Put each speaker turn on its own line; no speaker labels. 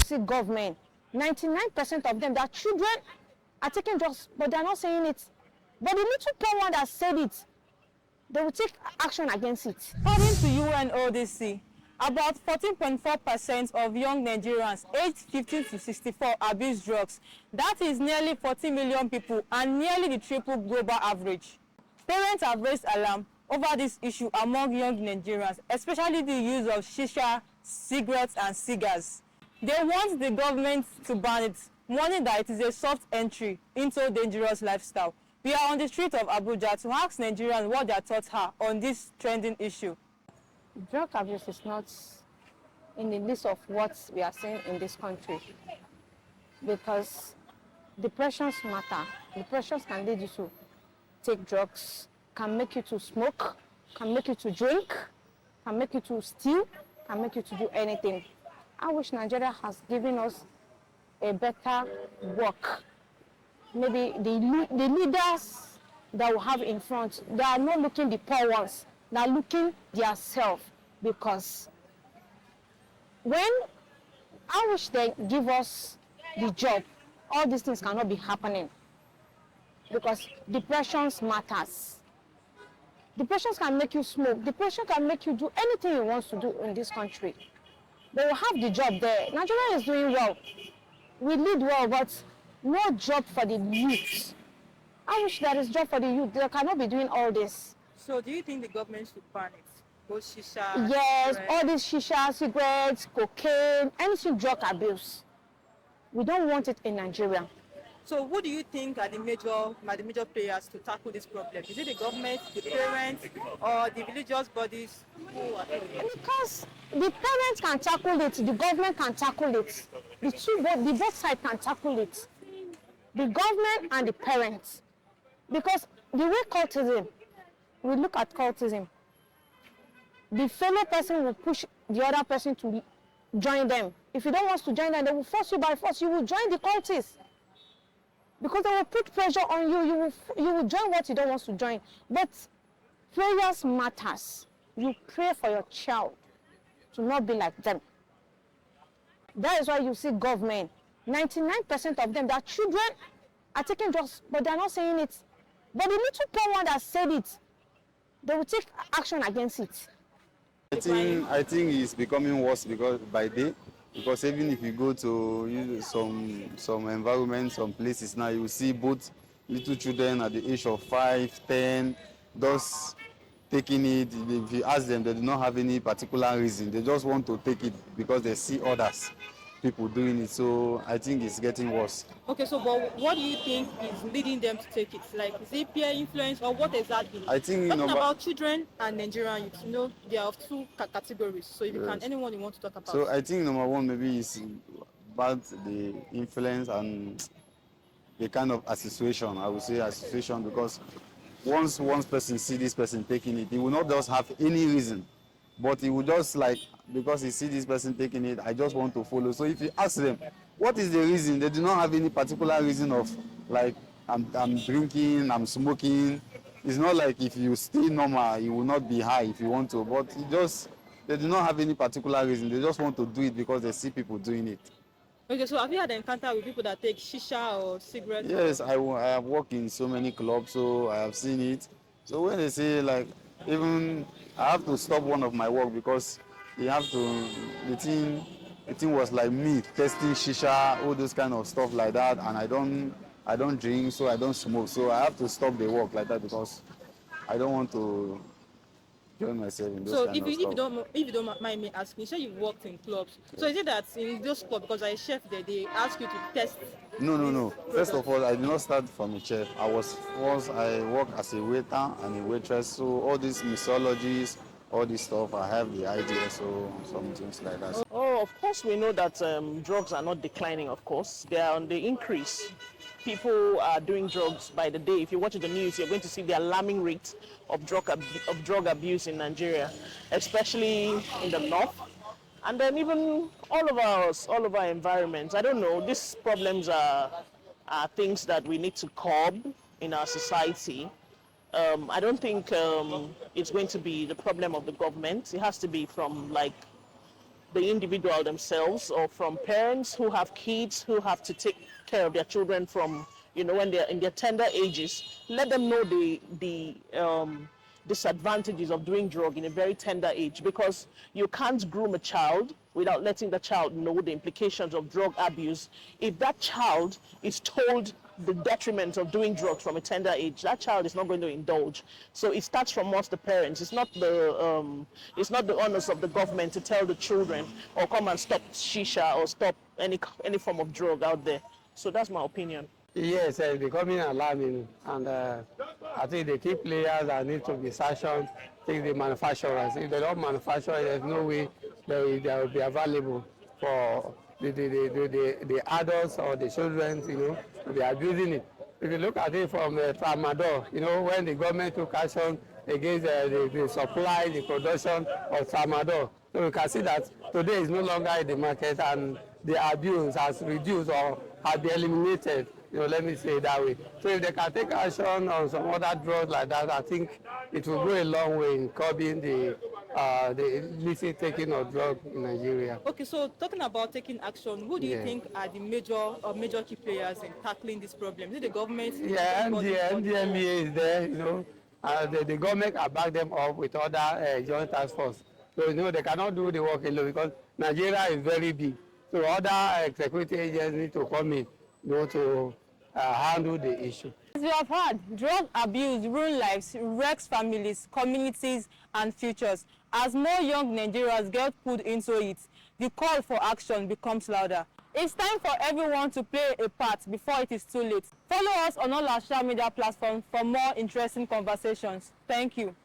see government, 99% of them, their children are taking drugs, but they're not saying it. But the little poor one that said it, they will take action against it.
According to UNODC, about 14.4% of young Nigerians aged 15 to 64 abuse drugs. That is nearly 40 million people and nearly the triple global average. Parents have raised alarm over this issue among young Nigerians, especially the use of Shisha, cigarettes and cigars. They want the government to ban it, warning that it is a soft entry into a dangerous lifestyle. We are on the street of Abuja to ask Nigerians what their thoughts are on this trending issue.
Drug abuse is not in the list of what we are seeing in this country, because depressions matter. Depressions can lead you to take drugs, can make you to smoke, can make you to drink, can make you to steal, can make you to do anything. I wish Nigeria has given us a better work. Maybe the leaders that we have in front, they are not looking the poor ones, they are looking themselves, because when I wish they give us the job, all these things cannot be happening, because depressions matters. Depressions can make you smoke. Depression can make you do anything you want to do in this country. They will have the job there. Nigeria is doing well. We lead well, but no job for the youth. I wish there is job for the youth. They cannot be doing all this.
So do you think the government should ban it? Both shisha?
Yes, all these shisha, cigarettes, cocaine, anything drug abuse. We don't want it in Nigeria.
So who do you think are the major players to tackle this problem? Is it the government, the parents, or the religious bodies who are doing it?
Because the parents can tackle it, the government can tackle it. The both sides can tackle it. The government and the parents. Because the way cultism, we look at cultism, the fellow person will push the other person to join them. If you don't want to join them, they will force you by force. You will join the cultists. Because they will put pressure on you, you will join what you don't want to join. But prayers matters. You pray for your child to not be like them. That is why you see government, 99% of them, their children are taking drugs, but they're not saying it. But the little poor one that said it, they will take action against it.
I think it's becoming worse because by day. Because even if you go to some environments, some places now, you see both little children at the age of 5, 10, just taking it. If you ask them, they do not have any particular reason. They just want to take it because they see others, people doing it. So I think it's getting worse.
Okay, so but what do you think is leading them to take it? Like, is it peer influence or what exactly?
I think
talking about children and Nigerian youth, they are of two categories. So if you can, anyone you want to talk about.
So I think number one maybe is about the influence and the kind of association. I would say association, because once one person see this person taking it, he will not just have any reason, but he will just like, because he see this person taking it, I just want to follow. So if you ask them, what is the reason? They do not have any particular reason of like, I'm drinking, I'm smoking. It's not like if you stay normal, you will not be high if you want to, but they do not have any particular reason. They just want to do it because they see people doing it.
Okay, so have you had an encounter with people that take shisha or cigarettes?
Yes, I have worked in so many clubs, so I have seen it. So when they say like, even I have to stop one of my work because they have to, the thing was like me testing shisha, all those kind of stuff like that, and I don't drink, so I don't smoke, so I have to stop the work like that because I don't want to join myself in those kind of stuff.
So if you don't mind me asking, you say you've worked in clubs. So is it that in those clubs, because I chef there, they ask you to test?
No. First of all, I did not start from a chef. I worked as a waiter and a waitress, so all these mixologies, all this stuff, I have the idea, so some things like that.
Oh, of course we know that drugs are not declining, of course. They are on the increase. People are doing drugs by the day. If you watch the news, you're going to see the alarming rate of drug abuse in Nigeria, especially in the north. And then even all of our environments. I don't know, these problems are things that we need to curb in our society. I don't think it's going to be the problem of the government. It has to be from like the individual themselves or from parents who have kids who have to take care of their children from, when they're in their tender ages. Let them know the disadvantages of doing drug in a very tender age, because you can't groom a child without letting the child know the implications of drug abuse. If that child is told the detriment of doing drugs from a tender age, that child is not going to indulge. So it starts from us, the parents. It's not the onus of the government to tell the children, or come and stop shisha or stop any form of drug out there. So that's my opinion.
Yes, it's becoming alarming, and I think the key players that need to be sanctioned, I think the manufacturers. If they don't manufacture, there's no way they will be available for the adults or the children, to be abusing it. If you look at it from tramadol, when the government took action against the supply, the production of tramadol, so we can see that today is no longer in the market, and the abuse has reduced or has been eliminated. Let me say it that way. So if they can take action on some other drugs like that, I think it will go a long way in curbing the illicit taking of drugs in Nigeria.
Okay, so talking about taking action, who do you think are the major key players in tackling this problem? Is it the government?
Yeah, NDMA is there, the government can back them up with other joint task force. So, they cannot do the work alone, because Nigeria is very big. So other security agents need to come in, to handle the issue.
As we have heard, drug abuse ruins lives, wrecks families, communities, and futures. As more young Nigerians get pulled into it, the call for action becomes louder. It's time for everyone to play a part before it is too late. Follow us on all our social media platforms for more interesting conversations. Thank you.